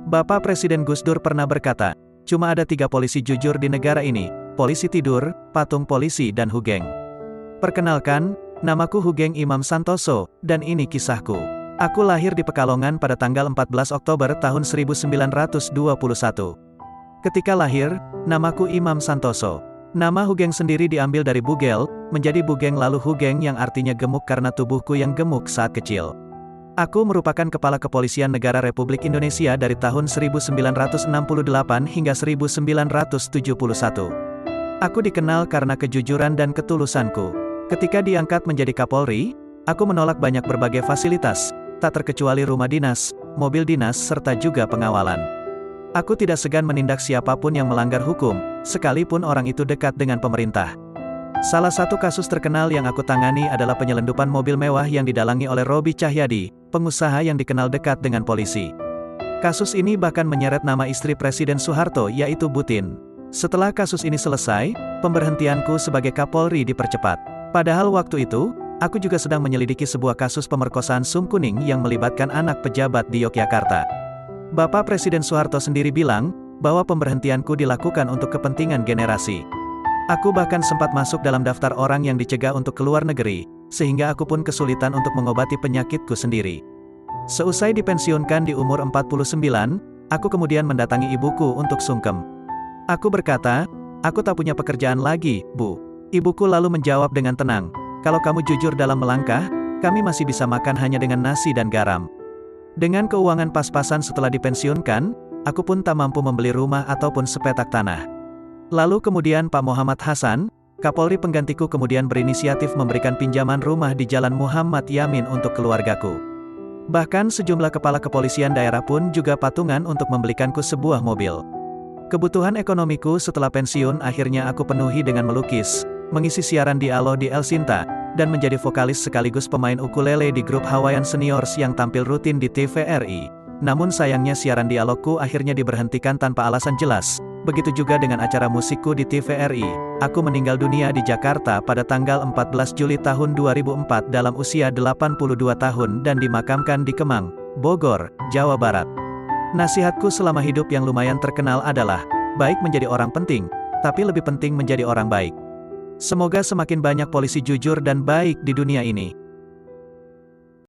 Bapak Presiden Gus Dur pernah berkata, cuma ada 3 polisi jujur di negara ini, polisi tidur, patung polisi dan Hugeng. Perkenalkan, namaku Hugeng Imam Santoso, dan ini kisahku. Aku lahir di Pekalongan pada tanggal 14 Oktober tahun 1921. Ketika lahir, namaku Imam Santoso. Nama Hugeng sendiri diambil dari bugel, menjadi Bugeng lalu Hugeng yang artinya gemuk karena tubuhku yang gemuk saat kecil. Aku merupakan Kepala Kepolisian Negara Republik Indonesia dari tahun 1968 hingga 1971. Aku dikenal karena kejujuran dan ketulusanku. Ketika diangkat menjadi Kapolri, aku menolak banyak berbagai fasilitas, tak terkecuali rumah dinas, mobil dinas serta juga pengawalan. Aku tidak segan menindak siapapun yang melanggar hukum, sekalipun orang itu dekat dengan pemerintah. Salah satu kasus terkenal yang aku tangani adalah penyelundupan mobil mewah yang didalangi oleh Robi Cahyadi, pengusaha yang dikenal dekat dengan polisi. Kasus ini bahkan menyeret nama istri Presiden Soeharto yaitu Butin. Setelah kasus ini selesai, pemberhentianku sebagai Kapolri dipercepat. Padahal waktu itu, aku juga sedang menyelidiki sebuah kasus pemerkosaan Sum Kuning yang melibatkan anak pejabat di Yogyakarta. Bapak Presiden Soeharto sendiri bilang, bahwa pemberhentianku dilakukan untuk kepentingan generasi. Aku bahkan sempat masuk dalam daftar orang yang dicegah untuk keluar negeri, sehingga aku pun kesulitan untuk mengobati penyakitku sendiri. Seusai dipensiunkan di umur 49, aku kemudian mendatangi ibuku untuk sungkem. Aku berkata, aku tak punya pekerjaan lagi, Bu. Ibuku lalu menjawab dengan tenang, kalau kamu jujur dalam melangkah, kami masih bisa makan hanya dengan nasi dan garam. Dengan keuangan pas-pasan setelah dipensiunkan, aku pun tak mampu membeli rumah ataupun sepetak tanah. Lalu kemudian Pak Muhammad Hasan, Kapolri penggantiku kemudian berinisiatif memberikan pinjaman rumah di Jalan Muhammad Yamin untuk keluargaku. Bahkan sejumlah kepala kepolisian daerah pun juga patungan untuk membelikanku sebuah mobil. Kebutuhan ekonomiku setelah pensiun akhirnya aku penuhi dengan melukis, mengisi siaran dialog di El Sinta, dan menjadi vokalis sekaligus pemain ukulele di grup Hawaiian Seniors yang tampil rutin di TVRI. Namun sayangnya siaran dialogku akhirnya diberhentikan tanpa alasan jelas. Begitu juga dengan acara musikku di TVRI. Aku meninggal dunia di Jakarta pada tanggal 14 Juli tahun 2004 dalam usia 82 tahun dan dimakamkan di Kemang, Bogor, Jawa Barat. Nasihatku selama hidup yang lumayan terkenal adalah, baik menjadi orang penting, tapi lebih penting menjadi orang baik. Semoga semakin banyak polisi jujur dan baik di dunia ini.